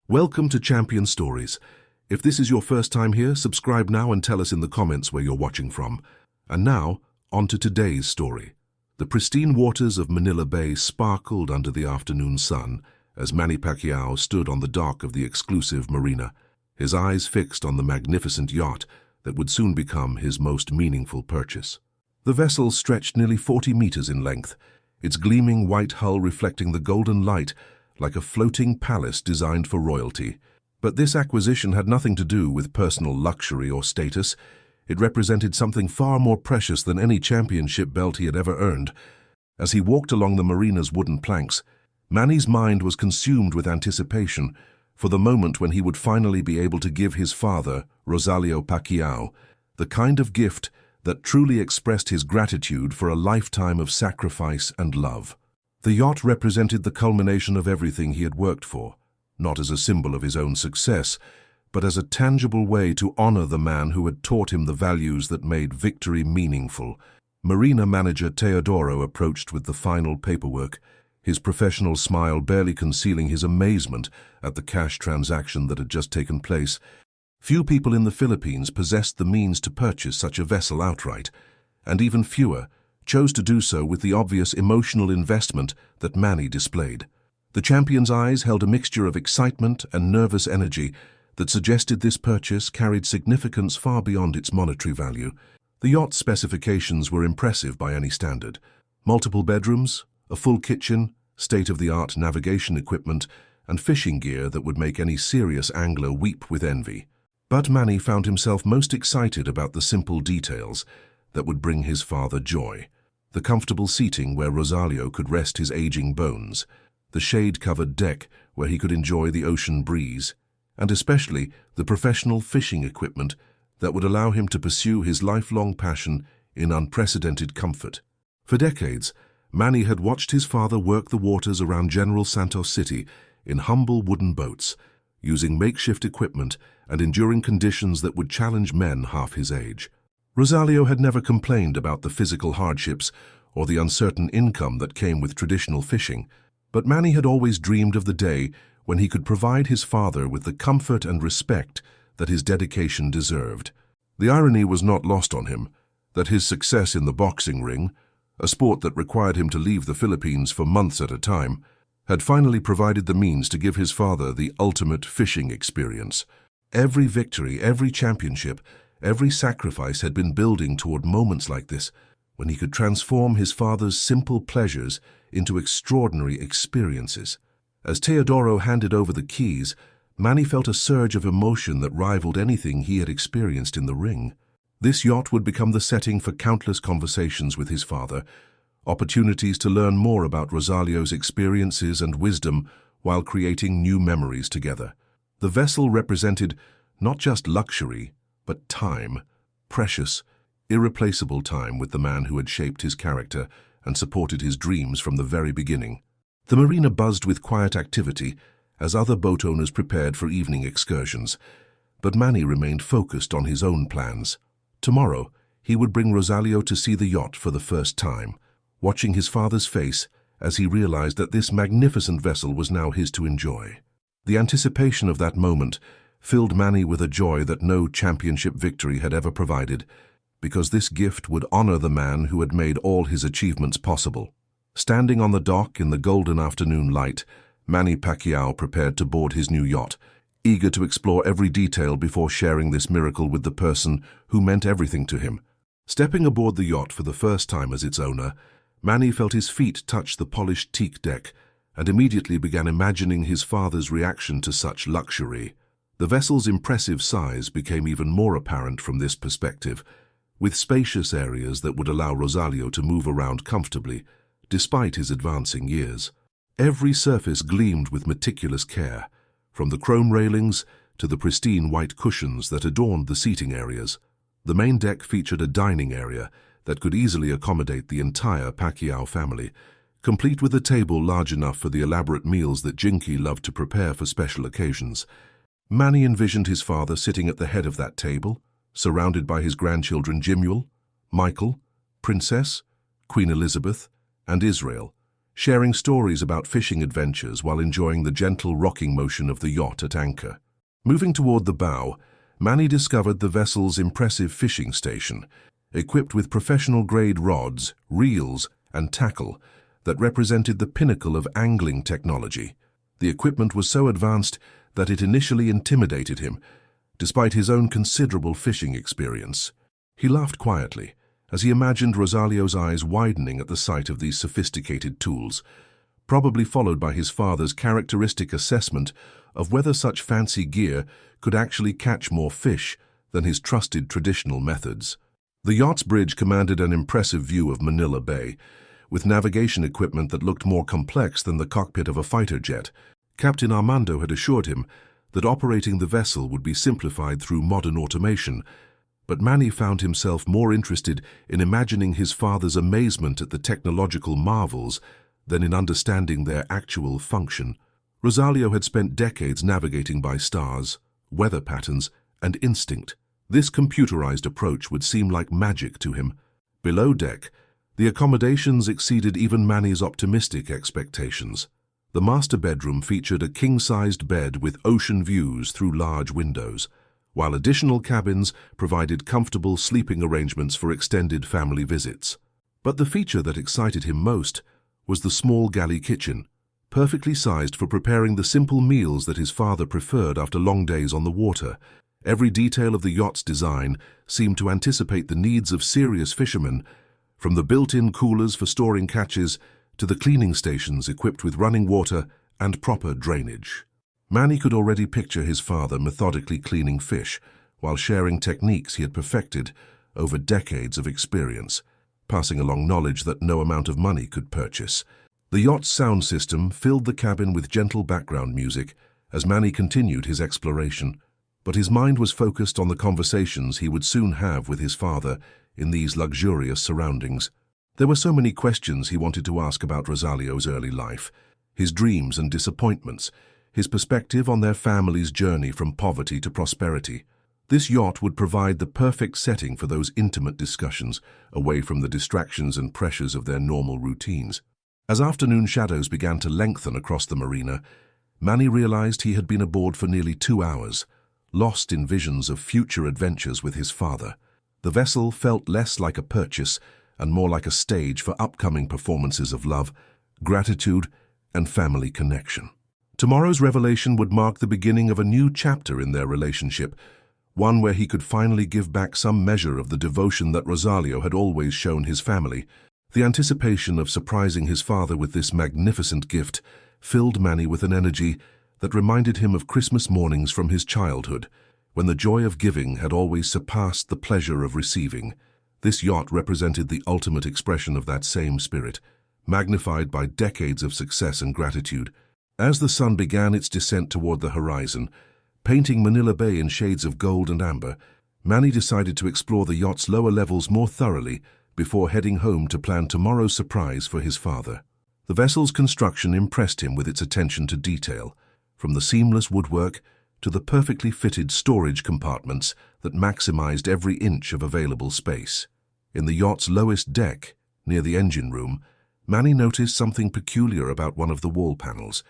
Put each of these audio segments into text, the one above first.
Welcome to Champion Stories. If this is your first time here, subscribe now and tell us in the comments where you're watching from. And now, on to today's story. The pristine waters of Manila Bay sparkled under the afternoon sun as Manny Pacquiao stood on the dock of the exclusive marina, his eyes fixed on the magnificent yacht that would soon become his most meaningful purchase. The vessel stretched nearly 40 meters in length, its gleaming white hull reflecting the golden light like a floating palace designed for royalty. But this acquisition had nothing to do with personal luxury or status. It represented something far more precious than any championship belt he had ever earned. As he walked along the marina's wooden planks, Manny's mind was consumed with anticipation for the moment when he would finally be able to give his father, Rosalio Pacquiao, the kind of gift that truly expressed his gratitude for a lifetime of sacrifice and love. The yacht represented the culmination of everything he had worked for, not as a symbol of his own success, but as a tangible way to honor the man who had taught him the values that made victory meaningful. Marina manager Teodoro approached with the final paperwork, his professional smile barely concealing his amazement at the cash transaction that had just taken place. Few people in the Philippines possessed the means to purchase such a vessel outright, and even fewer chose to do so with the obvious emotional investment that Manny displayed. The champion's eyes held a mixture of excitement and nervous energy that suggested this purchase carried significance far beyond its monetary value. The yacht's specifications were impressive by any standard. Multiple bedrooms, a full kitchen, state-of-the-art navigation equipment, and fishing gear that would make any serious angler weep with envy. But Manny found himself most excited about the simple details that would bring his father joy. The comfortable seating where Rosalio could rest his aging bones, the shade-covered deck where he could enjoy the ocean breeze, and especially the professional fishing equipment that would allow him to pursue his lifelong passion in unprecedented comfort. For decades, Manny had watched his father work the waters around General Santos City in humble wooden boats, using makeshift equipment and enduring conditions that would challenge men half his age. Rosalio had never complained about the physical hardships or the uncertain income that came with traditional fishing, but Manny had always dreamed of the day when he could provide his father with the comfort and respect that his dedication deserved. The irony was not lost on him that his success in the boxing ring, a sport that required him to leave the Philippines for months at a time, had finally provided the means to give his father the ultimate fishing experience. Every victory, every championship, every sacrifice had been building toward moments like this, when he could transform his father's simple pleasures into extraordinary experiences. As Teodoro handed over the keys, Manny felt a surge of emotion that rivaled anything he had experienced in the ring. This yacht would become the setting for countless conversations with his father, opportunities to learn more about Rosalio's experiences and wisdom while creating new memories together. The vessel represented not just luxury, but time, precious, irreplaceable time with the man who had shaped his character and supported his dreams from the very beginning. The marina buzzed with quiet activity as other boat owners prepared for evening excursions, but Manny remained focused on his own plans. Tomorrow, he would bring Rosalio to see the yacht for the first time, watching his father's face as he realized that this magnificent vessel was now his to enjoy. The anticipation of that moment filled Manny with a joy that no championship victory had ever provided, because this gift would honor the man who had made all his achievements possible. Standing on the dock in the golden afternoon light, Manny Pacquiao prepared to board his new yacht, eager to explore every detail before sharing this miracle with the person who meant everything to him. Stepping aboard the yacht for the first time as its owner, Manny felt his feet touch the polished teak deck and immediately began imagining his father's reaction to such luxury. The vessel's impressive size became even more apparent from this perspective, with spacious areas that would allow Rosalio to move around comfortably, despite his advancing years. Every surface gleamed with meticulous care, from the chrome railings to the pristine white cushions that adorned the seating areas. The main deck featured a dining area that could easily accommodate the entire Pacquiao family, complete with a table large enough for the elaborate meals that Jinky loved to prepare for special occasions. Manny envisioned his father sitting at the head of that table, surrounded by his grandchildren Jimuel, Michael, Princess, Queen Elizabeth, and Israel, sharing stories about fishing adventures while enjoying the gentle rocking motion of the yacht at anchor. Moving toward the bow, Manny discovered the vessel's impressive fishing station, equipped with professional-grade rods, reels, and tackle that represented the pinnacle of angling technology. The equipment was so advanced that it initially intimidated him, despite his own considerable fishing experience. He laughed quietly as he imagined Rosalio's eyes widening at the sight of these sophisticated tools, probably followed by his father's characteristic assessment of whether such fancy gear could actually catch more fish than his trusted traditional methods. The yacht's bridge commanded an impressive view of Manila Bay, with navigation equipment that looked more complex than the cockpit of a fighter jet. Captain Armando had assured him that operating the vessel would be simplified through modern automation, but Manny found himself more interested in imagining his father's amazement at the technological marvels than in understanding their actual function. Rosalio had spent decades navigating by stars, weather patterns, and instinct. This computerized approach would seem like magic to him. Below deck, the accommodations exceeded even Manny's optimistic expectations. The master bedroom featured a king-sized bed with ocean views through large windows, while additional cabins provided comfortable sleeping arrangements for extended family visits. But the feature that excited him most was the small galley kitchen, perfectly sized for preparing the simple meals that his father preferred after long days on the water. Every detail of the yacht's design seemed to anticipate the needs of serious fishermen, from the built-in coolers for storing catches to the cleaning stations equipped with running water and proper drainage. Manny could already picture his father methodically cleaning fish while sharing techniques he had perfected over decades of experience, passing along knowledge that no amount of money could purchase. The yacht's sound system filled the cabin with gentle background music as Manny continued his exploration, but his mind was focused on the conversations he would soon have with his father in these luxurious surroundings. There were so many questions he wanted to ask about Rosalio's early life, his dreams and disappointments, his perspective on their family's journey from poverty to prosperity. This yacht would provide the perfect setting for those intimate discussions, away from the distractions and pressures of their normal routines. As afternoon shadows began to lengthen across the marina, Manny realized he had been aboard for nearly 2 hours, lost in visions of future adventures with his father. The vessel felt less like a purchase and more like a stage for upcoming performances of love, gratitude, and family connection. Tomorrow's revelation would mark the beginning of a new chapter in their relationship, one where he could finally give back some measure of the devotion that Rosalio had always shown his family. The anticipation of surprising his father with this magnificent gift filled Manny with an energy that reminded him of Christmas mornings from his childhood, when the joy of giving had always surpassed the pleasure of receiving. This yacht represented the ultimate expression of that same spirit, magnified by decades of success and gratitude. As the sun began its descent toward the horizon, painting Manila Bay in shades of gold and amber, Manny decided to explore the yacht's lower levels more thoroughly before heading home to plan tomorrow's surprise for his father. The vessel's construction impressed him with its attention to detail, from the seamless woodwork to the perfectly fitted storage compartments that maximized every inch of available space. In the yacht's lowest deck, near the engine room, Manny noticed something peculiar about one of the wall panels.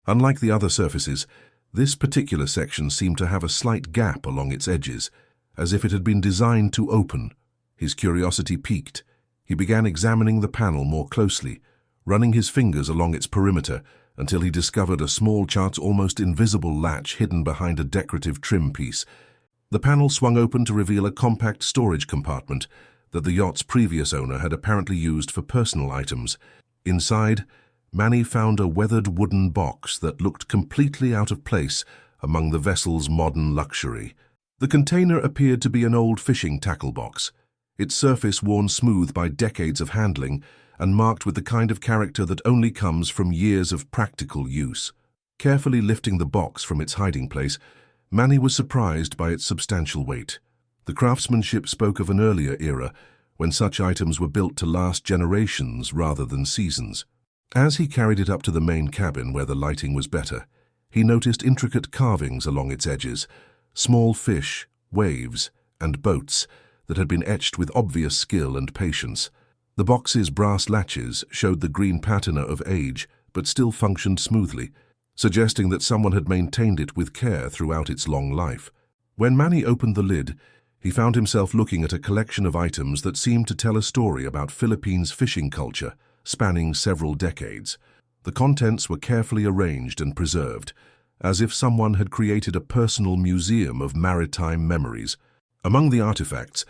Unlike the other surfaces, this particular section seemed to have a slight gap along its edges, as if it had been designed to open. His curiosity piqued. He began examining the panel more closely, running his fingers along its perimeter until he discovered a small, almost invisible latch hidden behind a decorative trim piece. The panel swung open to reveal a compact storage compartment that the yacht's previous owner had apparently used for personal items. Inside, Manny found a weathered wooden box that looked completely out of place among the vessel's modern luxury. The container appeared to be an old fishing tackle box, its surface worn smooth by decades of handling and marked with the kind of character that only comes from years of practical use. Carefully lifting the box from its hiding place, Manny was surprised by its substantial weight. The craftsmanship spoke of an earlier era, when such items were built to last generations rather than seasons. As he carried it up to the main cabin where the lighting was better, he noticed intricate carvings along its edges, small fish, waves, and boats that had been etched with obvious skill and patience. The box's brass latches showed the green patina of age, but still functioned smoothly, suggesting that someone had maintained it with care throughout its long life. When Manny opened the lid, he found himself looking at a collection of items that seemed to tell a story about Philippines' fishing culture, spanning several decades. The contents were carefully arranged and preserved, as if someone had created a personal museum of maritime memories. Among the artifacts,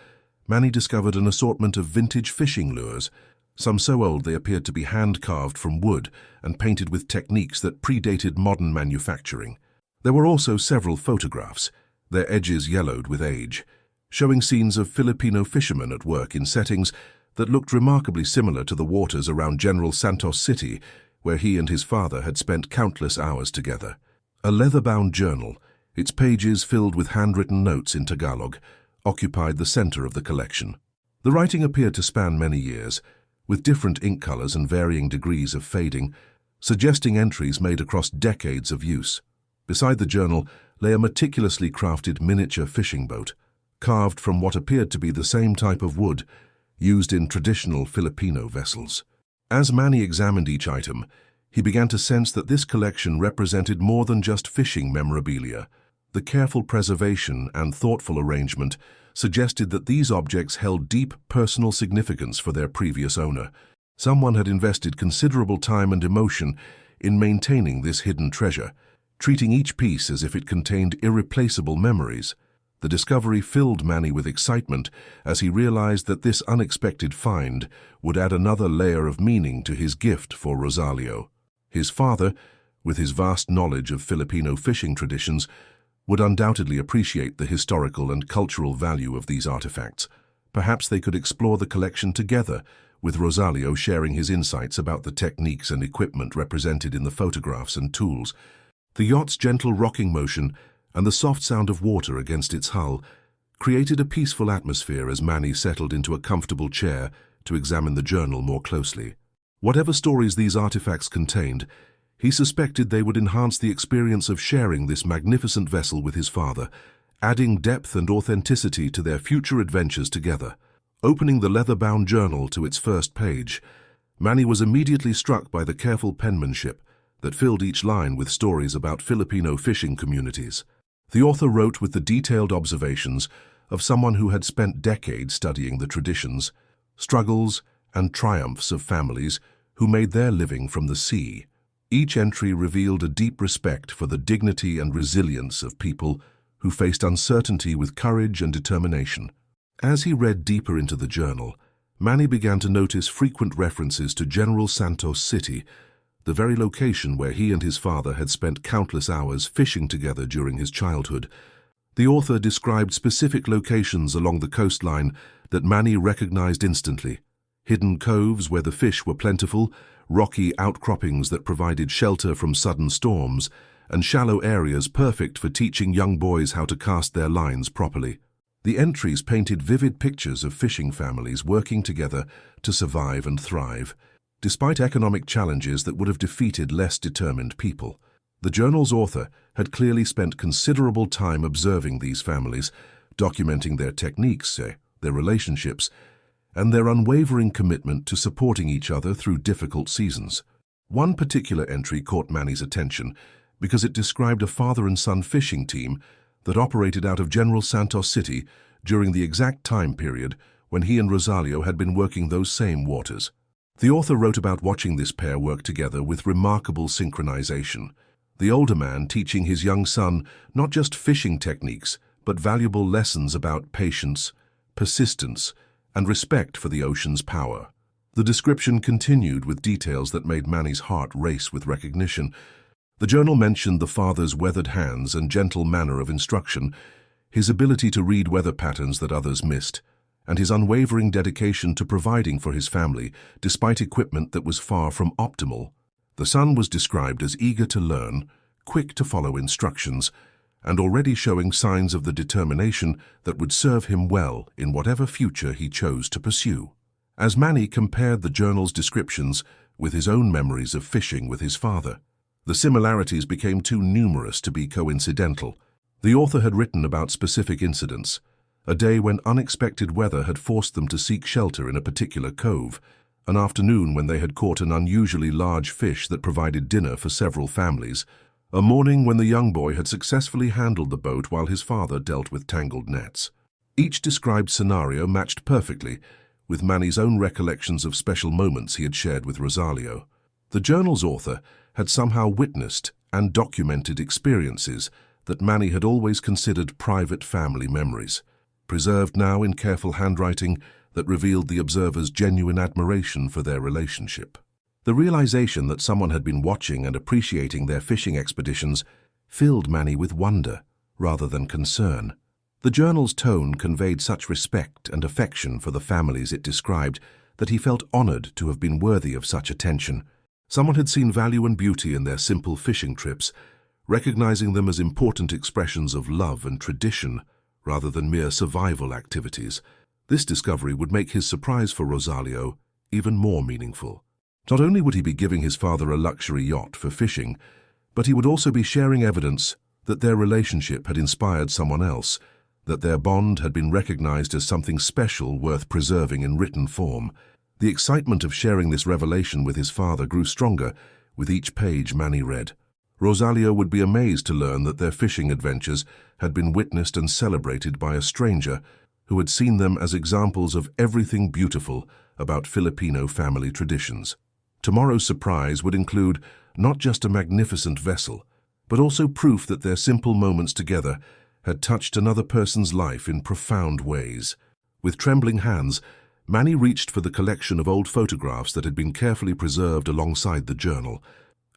Manny discovered an assortment of vintage fishing lures, some so old they appeared to be hand-carved from wood and painted with techniques that predated modern manufacturing. There were also several photographs, their edges yellowed with age, showing scenes of Filipino fishermen at work in settings that looked remarkably similar to the waters around General Santos City, where he and his father had spent countless hours together. A leather-bound journal, its pages filled with handwritten notes in Tagalog, occupied the center of the collection. The writing appeared to span many years, with different ink colors and varying degrees of fading, suggesting entries made across decades of use. Beside the journal lay a meticulously crafted miniature fishing boat, carved from what appeared to be the same type of wood used in traditional Filipino vessels. As Manny examined each item, he began to sense that this collection represented more than just fishing memorabilia. The careful preservation and thoughtful arrangement suggested that these objects held deep personal significance for their previous owner. Someone had invested considerable time and emotion in maintaining this hidden treasure, treating each piece as if it contained irreplaceable memories. The discovery filled Manny with excitement as he realized that this unexpected find would add another layer of meaning to his gift for Rosalio. His father, with his vast knowledge of Filipino fishing traditions, would undoubtedly appreciate the historical and cultural value of these artifacts. Perhaps they could explore the collection together, with Rosalio sharing his insights about the techniques and equipment represented in the photographs and tools. The yacht's gentle rocking motion and the soft sound of water against its hull created a peaceful atmosphere as Manny settled into a comfortable chair to examine the journal more closely. Whatever stories these artifacts contained, he suspected they would enhance the experience of sharing this magnificent vessel with his father, adding depth and authenticity to their future adventures together. Opening the leather-bound journal to its first page, Manny was immediately struck by the careful penmanship that filled each line with stories about Filipino fishing communities. The author wrote with the detailed observations of someone who had spent decades studying the traditions, struggles, and triumphs of families who made their living from the sea. Each entry revealed a deep respect for the dignity and resilience of people who faced uncertainty with courage and determination. As he read deeper into the journal, Manny began to notice frequent references to General Santos City, the very location where he and his father had spent countless hours fishing together during his childhood. The author described specific locations along the coastline that Manny recognized instantly: hidden coves where the fish were plentiful, rocky outcroppings that provided shelter from sudden storms, and shallow areas perfect for teaching young boys how to cast their lines properly. The entries painted vivid pictures of fishing families working together to survive and thrive, despite economic challenges that would have defeated less determined people. The journal's author had clearly spent considerable time observing these families, documenting their techniques, their relationships, and their unwavering commitment to supporting each other through difficult seasons. One particular entry caught Manny's attention because it described a father and son fishing team that operated out of General Santos City during the exact time period when he and Rosalio had been working those same waters. The author wrote about watching this pair work together with remarkable synchronization, the older man teaching his young son not just fishing techniques, but valuable lessons about patience, persistence, and respect for the ocean's power. The description continued with details that made Manny's heart race with recognition. The journal mentioned the father's weathered hands and gentle manner of instruction, his ability to read weather patterns that others missed, and his unwavering dedication to providing for his family despite equipment that was far from optimal. The son was described as eager to learn, quick to follow instructions, and already showing signs of the determination that would serve him well in whatever future he chose to pursue. As Manny compared the journal's descriptions with his own memories of fishing with his father, the similarities became too numerous to be coincidental. The author had written about specific incidents, a day when unexpected weather had forced them to seek shelter in a particular cove, an afternoon when they had caught an unusually large fish that provided dinner for several families, a morning when the young boy had successfully handled the boat while his father dealt with tangled nets. Each described scenario matched perfectly with Manny's own recollections of special moments he had shared with Rosario. The journal's author had somehow witnessed and documented experiences that Manny had always considered private family memories, preserved now in careful handwriting that revealed the observer's genuine admiration for their relationship. The realization that someone had been watching and appreciating their fishing expeditions filled Manny with wonder rather than concern. The journal's tone conveyed such respect and affection for the families it described that he felt honored to have been worthy of such attention. Someone had seen value and beauty in their simple fishing trips, recognizing them as important expressions of love and tradition rather than mere survival activities. This discovery would make his surprise for Rosario even more meaningful. Not only would he be giving his father a luxury yacht for fishing, but he would also be sharing evidence that their relationship had inspired someone else, that their bond had been recognized as something special worth preserving in written form. The excitement of sharing this revelation with his father grew stronger with each page Manny read. Rosario would be amazed to learn that their fishing adventures had been witnessed and celebrated by a stranger who had seen them as examples of everything beautiful about Filipino family traditions. Tomorrow's surprise would include not just a magnificent vessel, but also proof that their simple moments together had touched another person's life in profound ways. With trembling hands, Manny reached for the collection of old photographs that had been carefully preserved alongside the journal.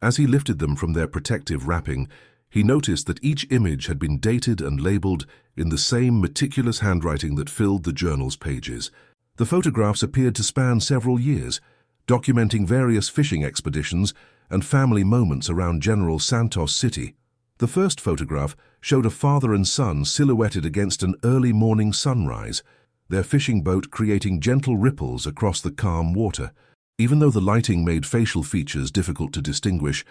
As he lifted them from their protective wrapping, he noticed that each image had been dated and labeled in the same meticulous handwriting that filled the journal's pages. The photographs appeared to span several years, documenting various fishing expeditions and family moments around General Santos City. The first photograph showed a father and son silhouetted against an early morning sunrise, their fishing boat creating gentle ripples across the calm water. Even though the lighting made facial features difficult to distinguish,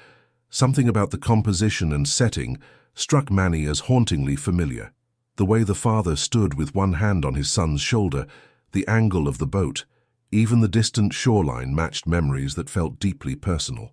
something about the composition and setting struck Manny as hauntingly familiar. The way the father stood with one hand on his son's shoulder, the angle of the boat, even the distant shoreline matched memories that felt deeply personal.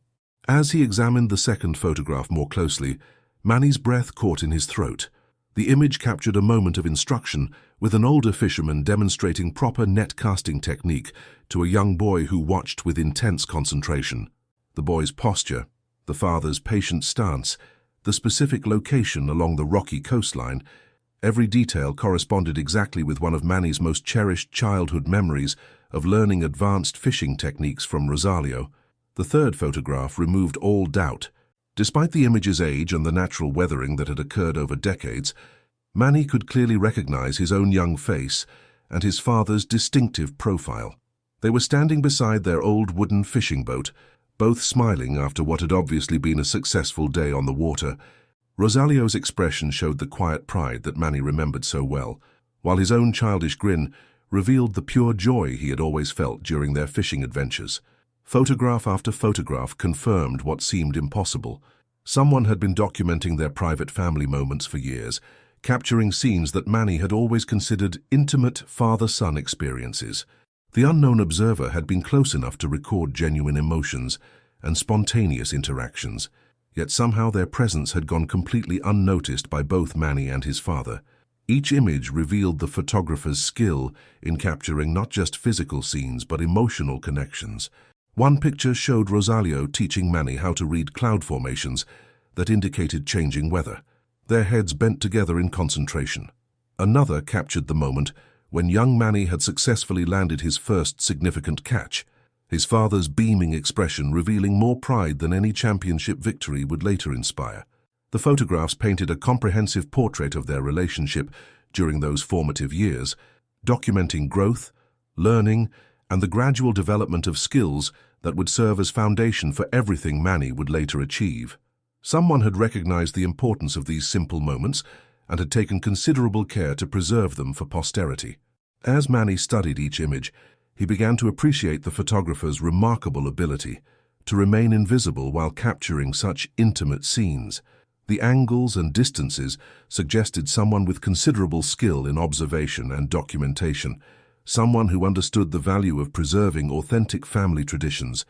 As he examined the second photograph more closely, Manny's breath caught in his throat. The image captured a moment of instruction, with an older fisherman demonstrating proper net casting technique to a young boy who watched with intense concentration. The boy's posture, the father's patient stance, the specific location along the rocky coastline, every detail corresponded exactly with one of Manny's most cherished childhood memories of learning advanced fishing techniques from Rosario. The third photograph removed all doubt. Despite the image's age and the natural weathering that had occurred over decades, Manny could clearly recognize his own young face and his father's distinctive profile. They were standing beside their old wooden fishing boat, both smiling after what had obviously been a successful day on the water. Rosalio's expression showed the quiet pride that Manny remembered so well, while his own childish grin revealed the pure joy he had always felt during their fishing adventures. Photograph after photograph confirmed what seemed impossible. Someone had been documenting their private family moments for years, capturing scenes that Manny had always considered intimate father-son experiences. The unknown observer had been close enough to record genuine emotions and spontaneous interactions, yet somehow their presence had gone completely unnoticed by both Manny and his father. Each image revealed the photographer's skill in capturing not just physical scenes but emotional connections. One picture showed Rosario teaching Manny how to read cloud formations that indicated changing weather, their heads bent together in concentration. Another captured the moment when young Manny had successfully landed his first significant catch, his father's beaming expression revealing more pride than any championship victory would later inspire. The photographs painted a comprehensive portrait of their relationship during those formative years, documenting growth, learning, and the gradual development of skills that would serve as foundation for everything Manny would later achieve. Someone had recognized the importance of these simple moments and had taken considerable care to preserve them for posterity. As Manny studied each image, he began to appreciate the photographer's remarkable ability to remain invisible while capturing such intimate scenes. The angles and distances suggested someone with considerable skill in observation and documentation, someone who understood the value of preserving authentic family traditions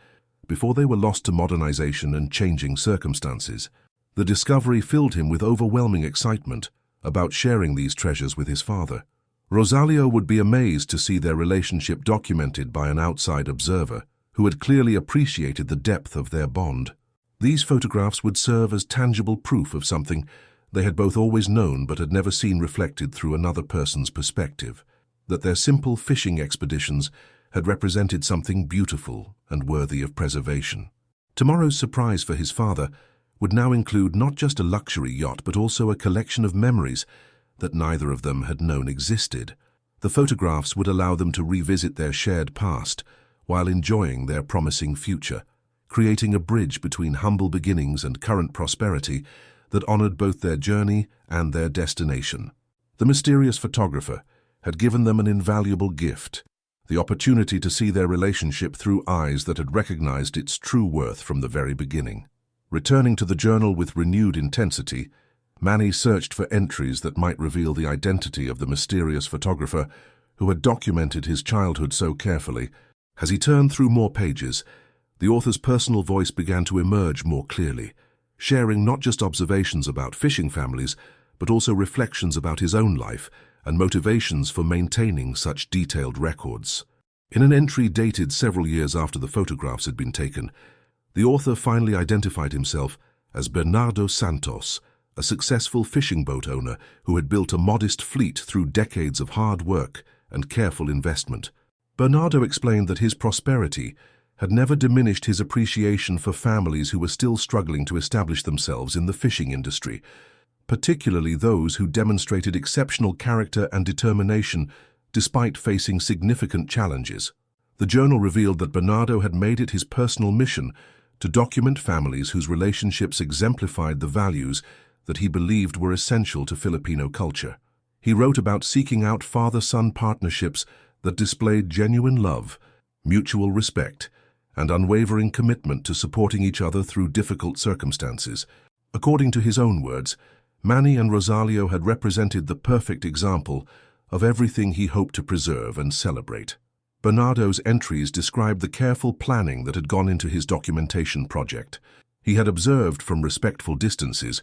before they were lost to modernization and changing circumstances. The discovery filled him with overwhelming excitement about sharing these treasures with his father. Rosalio would be amazed to see their relationship documented by an outside observer who had clearly appreciated the depth of their bond. These photographs would serve as tangible proof of something they had both always known but had never seen reflected through another person's perspective, that their simple fishing expeditions had represented something beautiful and worthy of preservation. Tomorrow's surprise for his father would now include not just a luxury yacht but also a collection of memories that neither of them had known existed. The photographs would allow them to revisit their shared past while enjoying their promising future, creating a bridge between humble beginnings and current prosperity that honored both their journey and their destination. The mysterious photographer had given them an invaluable gift, the opportunity to see their relationship through eyes that had recognized its true worth from the very beginning. Returning to the journal with renewed intensity, Manny searched for entries that might reveal the identity of the mysterious photographer who had documented his childhood so carefully. As he turned through more pages, the author's personal voice began to emerge more clearly, sharing not just observations about fishing families, but also reflections about his own life and motivations for maintaining such detailed records. In an entry dated several years after the photographs had been taken, the author finally identified himself as Bernardo Santos, a successful fishing boat owner who had built a modest fleet through decades of hard work and careful investment. Bernardo explained that his prosperity had never diminished his appreciation for families who were still struggling to establish themselves in the fishing industry, particularly those who demonstrated exceptional character and determination despite facing significant challenges. The journal revealed that Bernardo had made it his personal mission to document families whose relationships exemplified the values that he believed were essential to Filipino culture. He wrote about seeking out father-son partnerships that displayed genuine love, mutual respect, and unwavering commitment to supporting each other through difficult circumstances. According to his own words, Manny and Rosalio had represented the perfect example of everything he hoped to preserve and celebrate. Bernardo's entries described the careful planning that had gone into his documentation project. He had observed from respectful distances,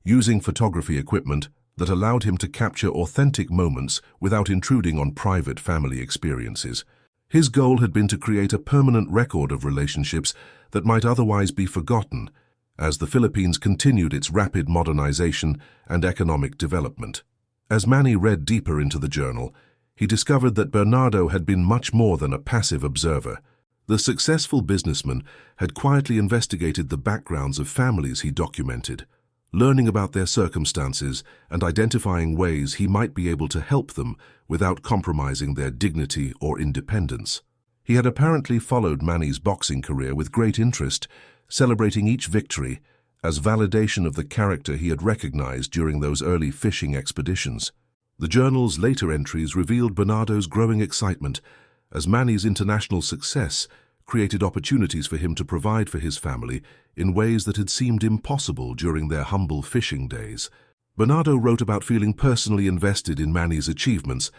using photography equipment that allowed him to capture authentic moments without intruding on private family experiences. His goal had been to create a permanent record of relationships that might otherwise be forgotten as the Philippines continued its rapid modernization and economic development. As Manny read deeper into the journal, he discovered that Bernardo had been much more than a passive observer. The successful businessman had quietly investigated the backgrounds of families he documented, learning about their circumstances and identifying ways he might be able to help them without compromising their dignity or independence. He had apparently followed Manny's boxing career with great interest, celebrating each victory as validation of the character he had recognized during those early fishing expeditions. The journal's later entries revealed Bernardo's growing excitement as Manny's international success created opportunities for him to provide for his family in ways that had seemed impossible during their humble fishing days. Bernardo wrote about feeling personally invested in Manny's achievements,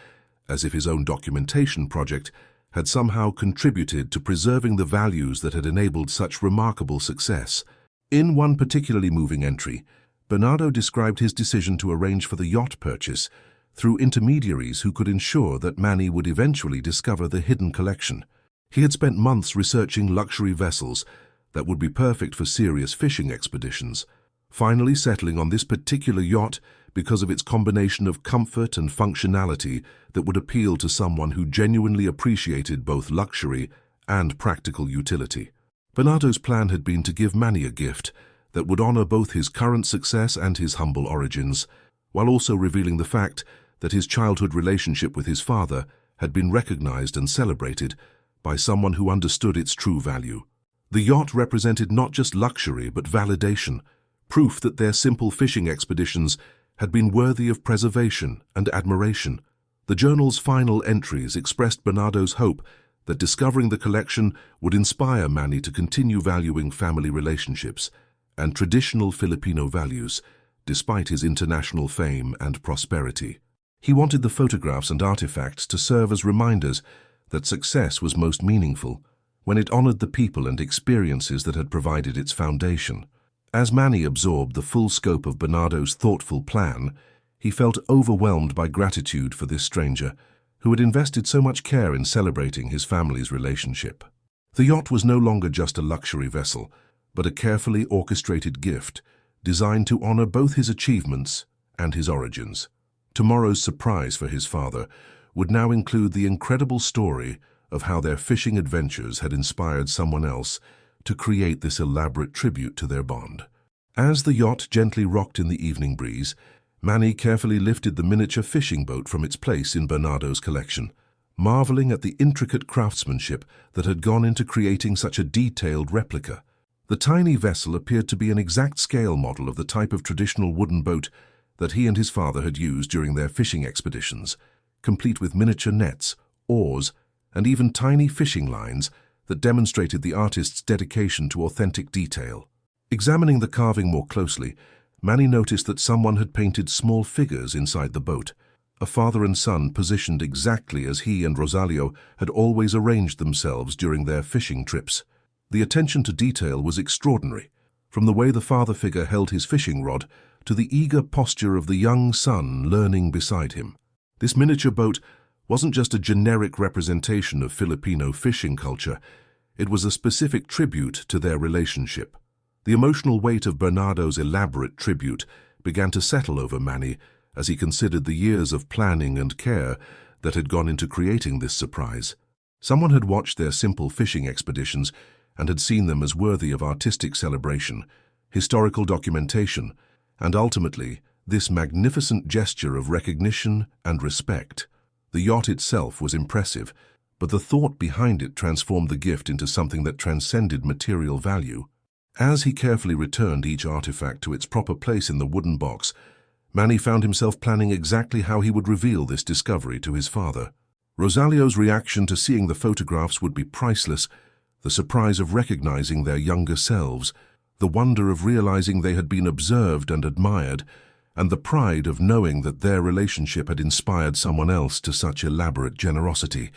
as if his own documentation project had somehow contributed to preserving the values that had enabled such remarkable success. In one particularly moving entry, Bernardo described his decision to arrange for the yacht purchase through intermediaries who could ensure that Manny would eventually discover the hidden collection. He had spent months researching luxury vessels that would be perfect for serious fishing expeditions, finally settling on this particular yacht because of its combination of comfort and functionality that would appeal to someone who genuinely appreciated both luxury and practical utility. Bernardo's plan had been to give Manny a gift that would honor both his current success and his humble origins, while also revealing the fact that his childhood relationship with his father had been recognized and celebrated by someone who understood its true value. The yacht represented not just luxury but validation, proof that their simple fishing expeditions had been worthy of preservation and admiration. The journal's final entries expressed Bernardo's hope that discovering the collection would inspire Manny to continue valuing family relationships and traditional Filipino values despite his international fame and prosperity. He wanted the photographs and artifacts to serve as reminders that success was most meaningful when it honored the people and experiences that had provided its foundation. As Manny absorbed the full scope of Bernardo's thoughtful plan, he felt overwhelmed by gratitude for this stranger, who had invested so much care in celebrating his family's relationship. The yacht was no longer just a luxury vessel, but a carefully orchestrated gift designed to honor both his achievements and his origins. Tomorrow's surprise for his father would now include the incredible story of how their fishing adventures had inspired someone else to create this elaborate tribute to their bond. As the yacht gently rocked in the evening breeze, Manny carefully lifted the miniature fishing boat from its place in Bernardo's collection, marveling at the intricate craftsmanship that had gone into creating such a detailed replica. The tiny vessel appeared to be an exact scale model of the type of traditional wooden boat that he and his father had used during their fishing expeditions, complete with miniature nets, oars, and even tiny fishing lines that demonstrated the artist's dedication to authentic detail. Examining the carving more closely, Manny noticed that someone had painted small figures inside the boat, a father and son positioned exactly as he and Rosalio had always arranged themselves during their fishing trips. The attention to detail was extraordinary, from the way the father figure held his fishing rod to the eager posture of the young son learning beside him. This miniature boat wasn't just a generic representation of Filipino fishing culture, it was a specific tribute to their relationship. The emotional weight of Bernardo's elaborate tribute began to settle over Manny as he considered the years of planning and care that had gone into creating this surprise. Someone had watched their simple fishing expeditions and had seen them as worthy of artistic celebration, historical documentation, and ultimately, this magnificent gesture of recognition and respect. The yacht itself was impressive, but the thought behind it transformed the gift into something that transcended material value. As he carefully returned each artifact to its proper place in the wooden box, Manny found himself planning exactly how he would reveal this discovery to his father. Rosalio's reaction to seeing the photographs would be priceless, the surprise of recognizing their younger selves, the wonder of realizing they had been observed and admired, and the pride of knowing that their relationship had inspired someone else to such elaborate generosity.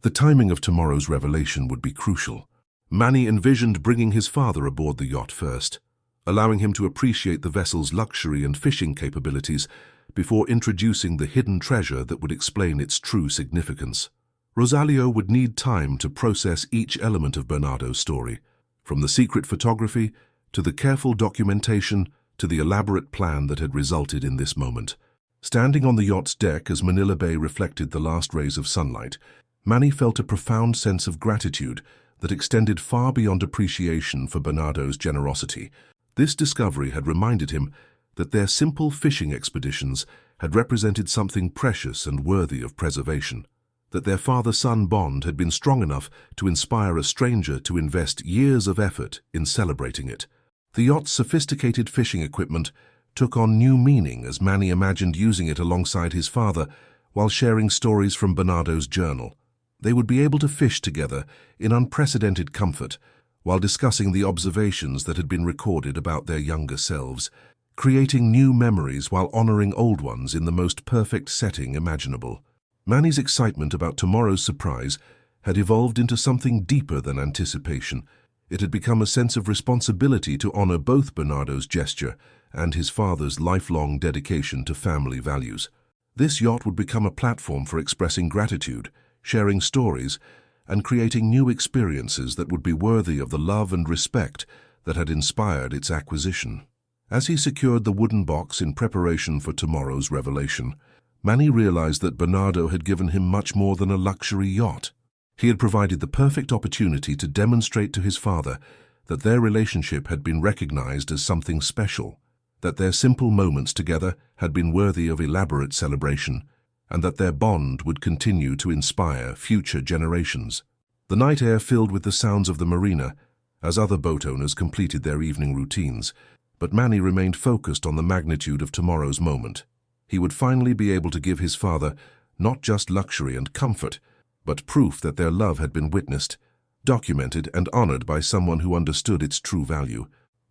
The timing of tomorrow's revelation would be crucial. Manny envisioned bringing his father aboard the yacht first, allowing him to appreciate the vessel's luxury and fishing capabilities before introducing the hidden treasure that would explain its true significance. Rosalio would need time to process each element of Bernardo's story, from the secret photography to the careful documentation to the elaborate plan that had resulted in this moment. Standing on the yacht's deck as Manila Bay reflected the last rays of sunlight, Manny felt a profound sense of gratitude that extended far beyond appreciation for Bernardo's generosity. This discovery had reminded him that their simple fishing expeditions had represented something precious and worthy of preservation, that their father-son bond had been strong enough to inspire a stranger to invest years of effort in celebrating it. The yacht's sophisticated fishing equipment took on new meaning as Manny imagined using it alongside his father while sharing stories from Bernardo's journal. They would be able to fish together in unprecedented comfort while discussing the observations that had been recorded about their younger selves, creating new memories while honoring old ones in the most perfect setting imaginable. Manny's excitement about tomorrow's surprise had evolved into something deeper than anticipation. It had become a sense of responsibility to honor both Bernardo's gesture and his father's lifelong dedication to family values. This yacht would become a platform for expressing gratitude, sharing stories, and creating new experiences that would be worthy of the love and respect that had inspired its acquisition. As he secured the wooden box in preparation for tomorrow's revelation, Manny realized that Bernardo had given him much more than a luxury yacht. He had provided the perfect opportunity to demonstrate to his father that their relationship had been recognized as something special, that their simple moments together had been worthy of elaborate celebration, and that their bond would continue to inspire future generations. The night air filled with the sounds of the marina as other boat owners completed their evening routines, but Manny remained focused on the magnitude of tomorrow's moment. He would finally be able to give his father not just luxury and comfort, but proof that their love had been witnessed, documented, and honored by someone who understood its true value.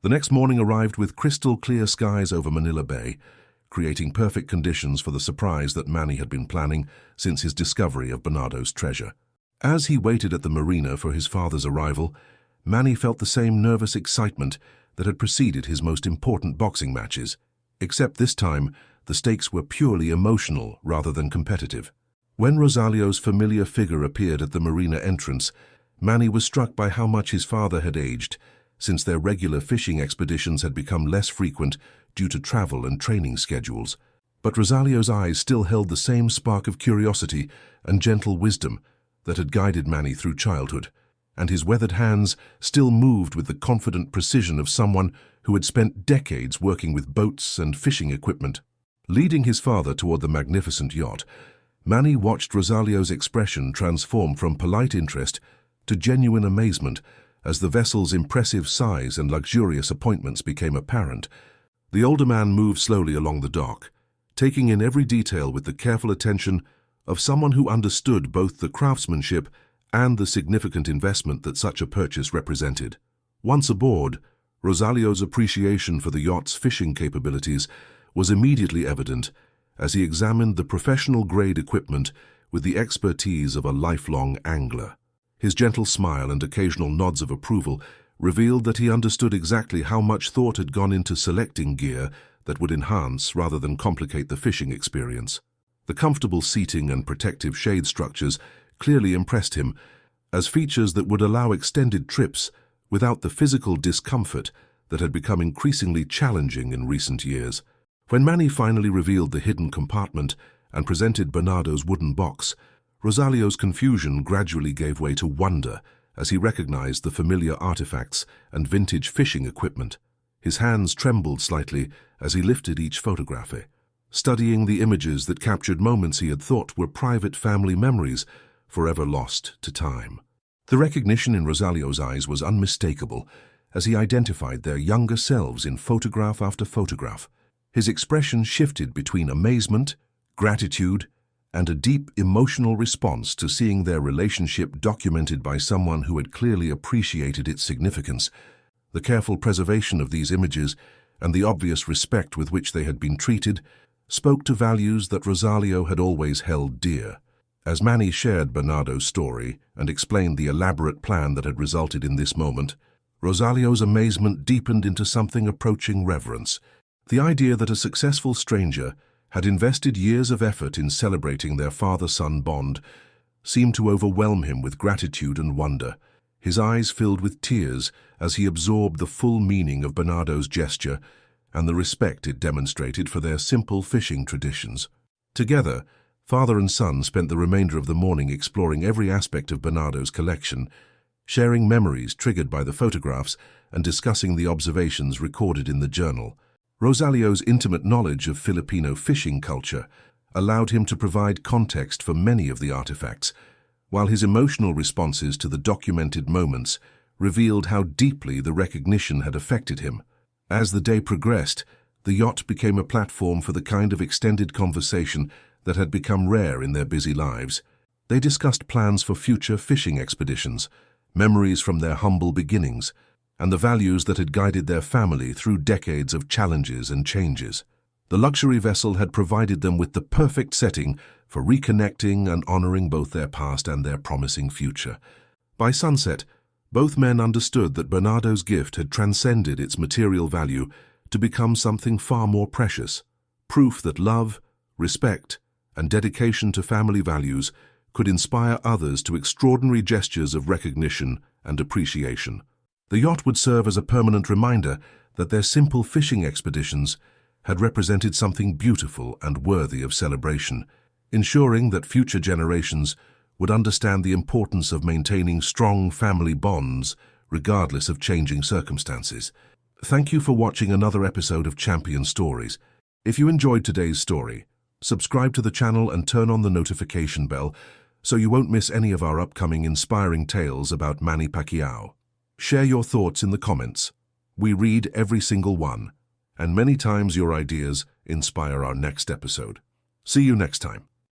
The next morning arrived with crystal clear skies over Manila Bay, creating perfect conditions for the surprise that Manny had been planning since his discovery of Bernardo's treasure. As he waited at the marina for his father's arrival, Manny felt the same nervous excitement that had preceded his most important boxing matches, except this time the stakes were purely emotional rather than competitive. When Rosalio's familiar figure appeared at the marina entrance, Manny was struck by how much his father had aged, since their regular fishing expeditions had become less frequent due to travel and training schedules. But Rosalio's eyes still held the same spark of curiosity and gentle wisdom that had guided Manny through childhood, and his weathered hands still moved with the confident precision of someone who had spent decades working with boats and fishing equipment. Leading his father toward the magnificent yacht, Manny watched Rosalio's expression transform from polite interest to genuine amazement as the vessel's impressive size and luxurious appointments became apparent. The older man moved slowly along the dock, taking in every detail with the careful attention of someone who understood both the craftsmanship and the significant investment that such a purchase represented. Once aboard, Rosalio's appreciation for the yacht's fishing capabilities was immediately evident as he examined the professional-grade equipment with the expertise of a lifelong angler. His gentle smile and occasional nods of approval revealed that he understood exactly how much thought had gone into selecting gear that would enhance rather than complicate the fishing experience. The comfortable seating and protective shade structures clearly impressed him as features that would allow extended trips without the physical discomfort that had become increasingly challenging in recent years. When Manny finally revealed the hidden compartment and presented Bernardo's wooden box, Rosalio's confusion gradually gave way to wonder as he recognized the familiar artifacts and vintage fishing equipment. His hands trembled slightly as he lifted each photograph, studying the images that captured moments he had thought were private family memories forever lost to time. The recognition in Rosalio's eyes was unmistakable as he identified their younger selves in photograph after photograph. His expression shifted between amazement, gratitude, and a deep emotional response to seeing their relationship documented by someone who had clearly appreciated its significance. The careful preservation of these images and the obvious respect with which they had been treated spoke to values that Rosalio had always held dear. As Manny shared Bernardo's story and explained the elaborate plan that had resulted in this moment, Rosalio's amazement deepened into something approaching reverence. The idea that a successful stranger had invested years of effort in celebrating their father-son bond seemed to overwhelm him with gratitude and wonder. His eyes filled with tears as he absorbed the full meaning of Bernardo's gesture and the respect it demonstrated for their simple fishing traditions. Together, father and son spent the remainder of the morning exploring every aspect of Bernardo's collection, sharing memories triggered by the photographs and discussing the observations recorded in the journal. Rosalio's intimate knowledge of Filipino fishing culture allowed him to provide context for many of the artifacts, while his emotional responses to the documented moments revealed how deeply the recognition had affected him. As the day progressed, the yacht became a platform for the kind of extended conversation that had become rare in their busy lives. They discussed plans for future fishing expeditions, memories from their humble beginnings, and the values that had guided their family through decades of challenges and changes. The luxury vessel had provided them with the perfect setting for reconnecting and honoring both their past and their promising future. By sunset, both men understood that Bernardo's gift had transcended its material value to become something far more precious, proof that love, respect, and dedication to family values could inspire others to extraordinary gestures of recognition and appreciation. The yacht would serve as a permanent reminder that their simple fishing expeditions had represented something beautiful and worthy of celebration, ensuring that future generations would understand the importance of maintaining strong family bonds regardless of changing circumstances. Thank you for watching another episode of Champion Stories. If you enjoyed today's story, subscribe to the channel and turn on the notification bell so you won't miss any of our upcoming inspiring tales about Manny Pacquiao. Share your thoughts in the comments. We read every single one, and many times your ideas inspire our next episode. See you next time.